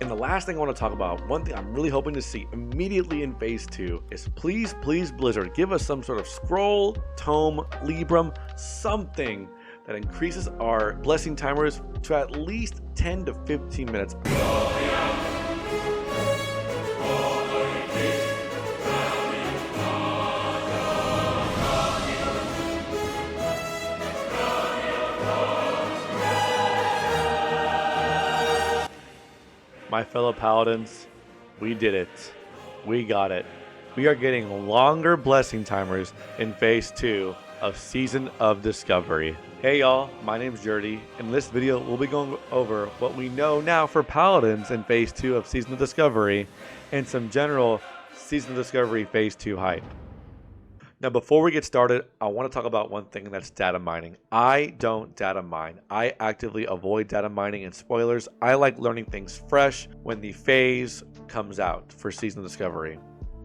And the last thing I want to talk about, one thing I'm really hoping to see immediately in phase 2 is please Blizzard, give us some sort of scroll, tome, librum, something that increases our blessing timers to at least 10 to 15 minutes. My fellow paladins, we did it. We got it. We are getting longer blessing timers in phase 2 of Season of Discovery. Hey y'all, my name's Jerdy. In this video, we'll be going over what we know now for paladins in phase 2 of Season of Discovery and some general Season of Discovery phase 2 hype. Now, before we get started, I want to talk about one thing, and that's data mining. I don't data mine. I actively avoid data mining and spoilers. I like learning things fresh when the phase comes out for Season of Discovery.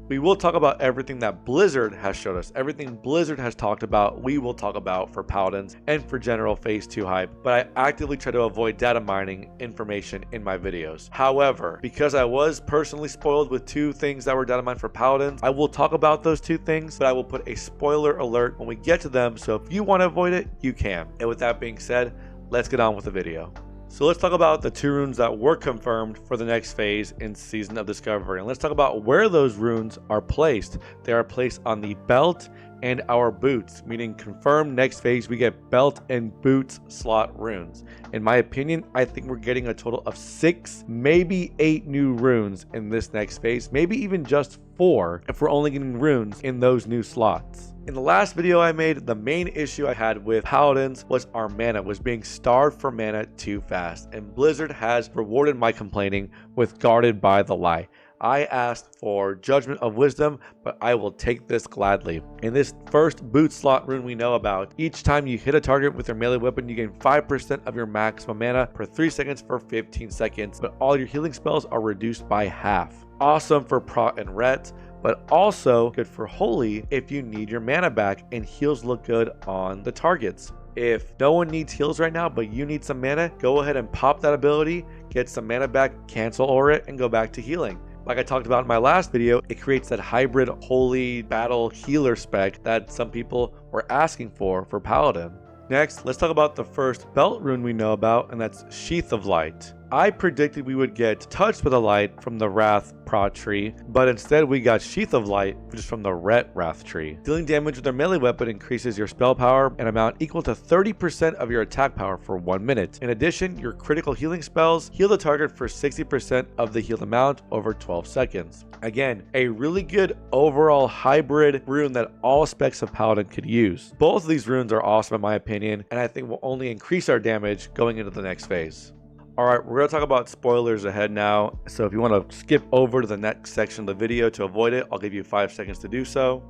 We will talk about everything that Blizzard has showed us. Everything Blizzard has talked about, we will talk about for Paladins and for general phase 2 hype, but I actively try to avoid data mining information in my videos. However, because I was personally spoiled with 2 things that were data mined for Paladins, I will talk about those 2 things, but I will put a spoiler alert when we get to them, so if you want to avoid it, you can. And with that being said, let's get on with the video. So let's talk about the 2 runes that were confirmed for the next phase in Season of Discovery. And let's talk about where those runes are placed. They are placed on the belt and our boots, meaning confirmed next phase we get belt and boots slot runes. In my opinion, I think we're getting a total of 6, maybe 8 new runes in this next phase, maybe even just 4 if we're only getting runes in those new slots. In the last video I made, the main issue I had with Paladins was our mana was being starved for mana too fast, and Blizzard has rewarded my complaining with Guarded by the Light. I asked for Judgment of Wisdom, but I will take this gladly. In this first boot slot rune we know about, each time you hit a target with your melee weapon, you gain 5% of your maximum mana per 3 seconds for 15 seconds, but all your healing spells are reduced by half. Awesome for Prot and Ret, but also good for Holy if you need your mana back, and heals look good on the targets. If no one needs heals right now, but you need some mana, go ahead and pop that ability, get some mana back, cancel aura it, and go back to healing. Like I talked about in my last video, it creates that hybrid holy battle healer spec that some people were asking for Paladin. Next, let's talk about the first belt rune we know about, and that's Sheath of Light. I predicted we would get Touched with a Light from the Wrath Prot tree, but instead we got Sheath of Light, which is from the Ret Wrath tree. Dealing damage with their melee weapon increases your spell power an amount equal to 30% of your attack power for 1 minute. In addition, your critical healing spells heal the target for 60% of the healed amount over 12 seconds. Again, a really good overall hybrid rune that all specs of Paladin could use. Both of these runes are awesome in my opinion, and I think will only increase our damage going into the next phase. Alright, we're going to talk about spoilers ahead now, so if you want to skip over to the next section of the video to avoid it, I'll give you 5 seconds to do so.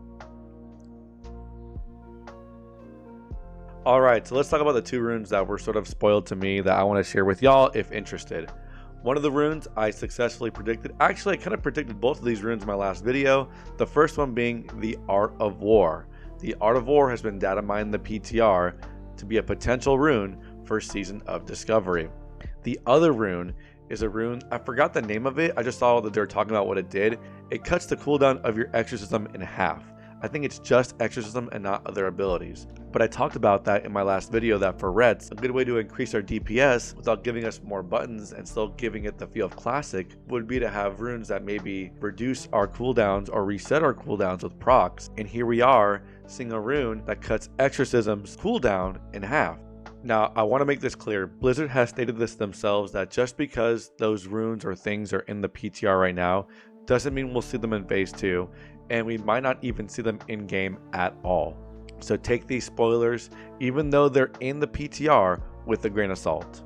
Alright, so let's talk about the 2 runes that were sort of spoiled to me that I want to share with y'all if interested. One of the runes I successfully predicted, actually I kind of predicted both of these runes in my last video, the first one being the Art of War. The Art of War has been data mined in the PTR to be a potential rune for Season of Discovery. The other rune is a rune, I forgot the name of it, I just saw that they were talking about what it did. It cuts the cooldown of your exorcism in half. I think it's just exorcism and not other abilities. But I talked about that in my last video that for Reds, a good way to increase our DPS without giving us more buttons and still giving it the feel of classic would be to have runes that maybe reduce our cooldowns or reset our cooldowns with procs. And here we are seeing a rune that cuts exorcism's cooldown in half. Now, I want to make this clear. Blizzard has stated this themselves that just because those runes or things are in the PTR right now doesn't mean we'll see them in phase 2, and we might not even see them in game at all. So take these spoilers, even though they're in the PTR, with a grain of salt.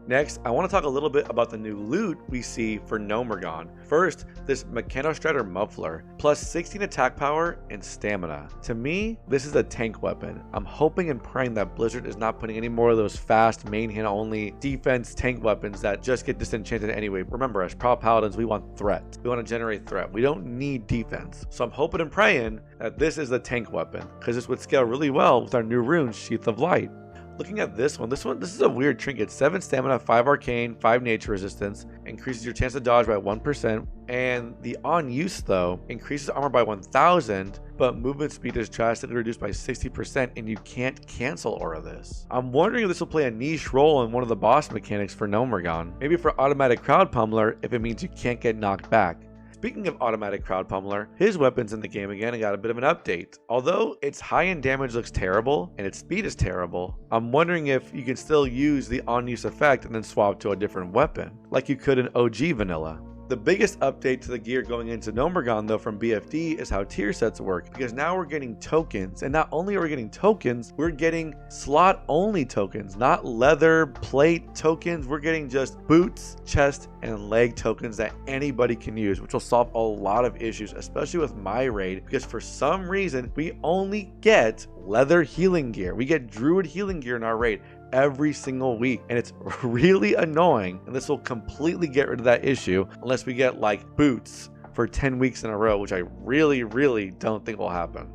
Next, I want to talk a little bit about the new loot we see for Gnomeregan. First, this Mechanostrator Muffler, plus 16 attack power and stamina. To me, this is a tank weapon. I'm hoping and praying that Blizzard is not putting any more of those fast, main hand only defense tank weapons that just get disenchanted anyway. Remember, as Pro Paladins, we want threat. We want to generate threat. We don't need defense. So I'm hoping and praying that this is the tank weapon, because this would scale really well with our new rune, Sheath of Light. Looking at this one, this is a weird trinket. 7 stamina, 5 arcane, 5 nature resistance, increases your chance to dodge by 1%, and the on use though increases armor by 1000, but movement speed is drastically reduced by 60%, and you can't cancel aura this. I'm wondering if this will play a niche role in one of the boss mechanics for Gnomeregan. Maybe for automatic crowd pummeler if it means you can't get knocked back. Speaking of automatic crowd pummeler, his weapon's in the game again and got a bit of an update. Although its high end damage looks terrible and its speed is terrible, I'm wondering if you can still use the on use effect and then swap to a different weapon, like you could in OG vanilla. The biggest update to the gear going into Gnomeregan though from BFD is how tier sets work, because now we're getting tokens, and not only are we getting tokens, we're getting slot only tokens, not leather plate tokens. We're getting just boots, chest, and leg tokens that anybody can use, which will solve a lot of issues, especially with my raid, because for some reason we only get leather healing gear. We get druid healing gear in our raid every single week, and it's really annoying, and this will completely get rid of that issue unless we get like boots for 10 weeks in a row, which I really don't think will happen.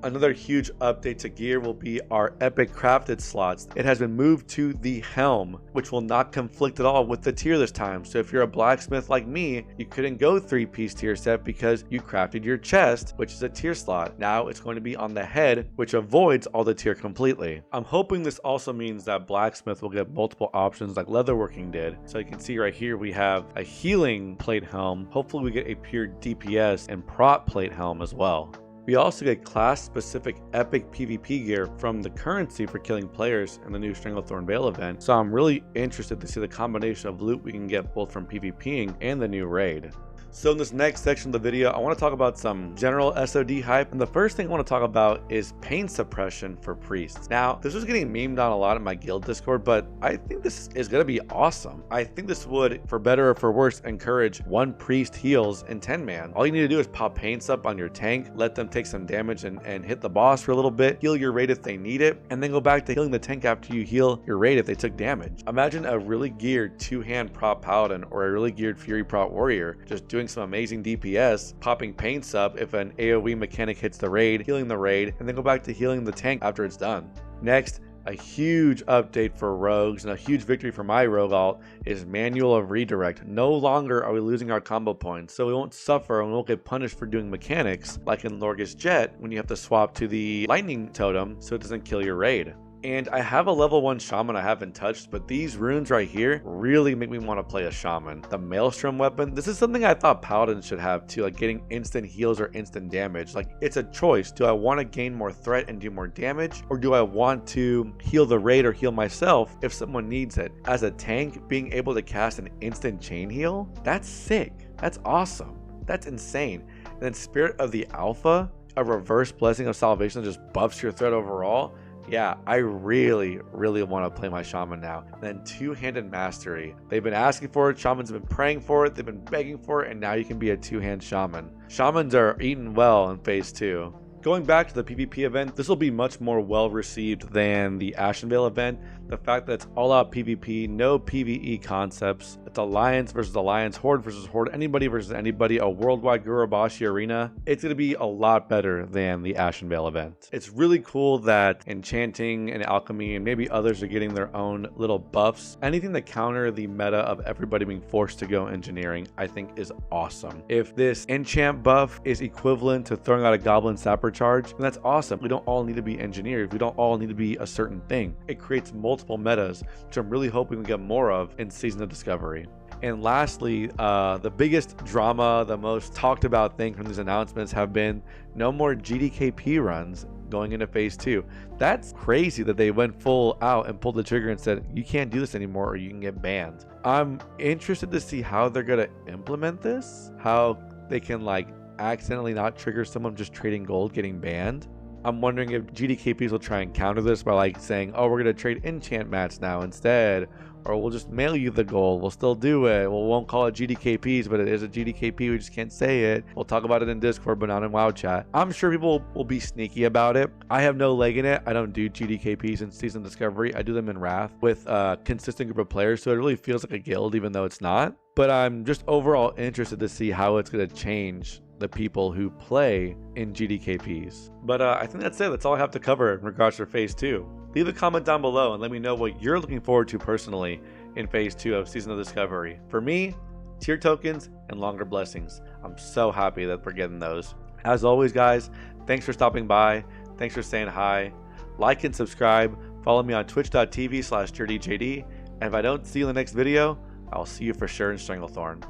Another huge update to gear will be our epic crafted slots. It has been moved to the helm, which will not conflict at all with the tier this time. So if you're a blacksmith like me, you couldn't go 3-piece tier set because you crafted your chest, which is a tier slot. Now it's going to be on the head, which avoids all the tier completely. I'm hoping this also means that blacksmith will get multiple options like leatherworking did. So you can see right here we have a healing plate helm. Hopefully we get a pure DPS and prot plate helm as well. We also get class-specific epic PvP gear from the currency for killing players in the new Stranglethorn Vale event, so I'm really interested to see the combination of loot we can get both from PvPing and the new raid. So in this next section of the video, I want to talk about some general SoD hype, and the first thing I want to talk about is pain suppression for priests. Now, this was getting memed on a lot in my guild Discord, but I think this is going to be awesome. I think this would, for better or for worse, encourage 1 priest heals in 10-man. All you need to do is pop pain sup on your tank, let them take some damage and hit the boss for a little bit, heal your raid if they need it, and then go back to healing the tank after you heal your raid if they took damage. Imagine a really geared 2-hand prot paladin or a really geared fury prot warrior just doing some amazing DPS, popping pain sup if an AoE mechanic hits the raid, healing the raid, and then go back to healing the tank after it's done. Next, a huge update for rogues and a huge victory for my rogue alt is manual of redirect. No longer are we losing our combo points, so we won't suffer and we won't get punished for doing mechanics like in Lorgus Jet when you have to swap to the lightning totem so it doesn't kill your raid. And I have a level 1 shaman I haven't touched, but these runes right here really make me want to play a shaman. The maelstrom weapon, this is something I thought paladins should have too, like getting instant heals or instant damage. Like, it's a choice. Do I want to gain more threat and do more damage, or do I want to heal the raid or heal myself if someone needs it? As a tank, being able to cast an instant chain heal, that's sick. That's awesome. That's insane. And then Spirit of the Alpha, a reverse blessing of salvation that just buffs your threat overall. Yeah, I really want to play my shaman now. And then 2-handed mastery. They've been asking for it, shamans have been praying for it, they've been begging for it, and now you can be a 2-hand shaman. Shamans are eating well in phase 2. Going back to the PvP event, this will be much more well received than the Ashenvale event. The fact that it's all out PvP, no PvE concepts. It's alliance versus alliance, horde versus horde, anybody versus anybody, a worldwide Gurubashi arena. It's going to be a lot better than the Ashenvale event. It's really cool that Enchanting and Alchemy and maybe others are getting their own little buffs. Anything to counter the meta of everybody being forced to go engineering, I think is awesome. If this enchant buff is equivalent to throwing out a goblin sapper charge, then that's awesome. We don't all need to be engineers. We don't all need to be a certain thing. It creates multiple metas, which I'm really hoping we get more of in Season of Discovery. And lastly, the biggest drama, the most talked about thing from these announcements have been no more GDKP runs going into phase 2. That's crazy that they went full out and pulled the trigger and said, you can't do this anymore or you can get banned. I'm interested to see how they're going to implement this, how they can like accidentally not trigger someone just trading gold getting banned. I'm wondering if GDKPs will try and counter this by like saying, oh, we're going to trade enchant mats now instead, or we'll just mail you the gold. We'll still do it. We won't call it GDKPs, but it is a GDKP. We just can't say it. We'll talk about it in Discord, but not in WoW chat. I'm sure people will be sneaky about it. I have no leg in it. I don't do GDKPs in Season Discovery. I do them in Wrath with a consistent group of players, so it really feels like a guild, even though it's not. But I'm just overall interested to see how it's going to change the people who play in GDKPs. But I think that's it. That's all I have to cover in regards to Phase 2. Leave a comment down below and let me know what you're looking forward to personally in Phase 2 of Season of Discovery. For me, tier tokens and longer blessings. I'm so happy that we're getting those. As always, guys, thanks for stopping by. Thanks for saying hi. Like and subscribe. Follow me on twitch.tv/dirtyjd. And if I don't see you in the next video, I'll see you for sure in Stranglethorn.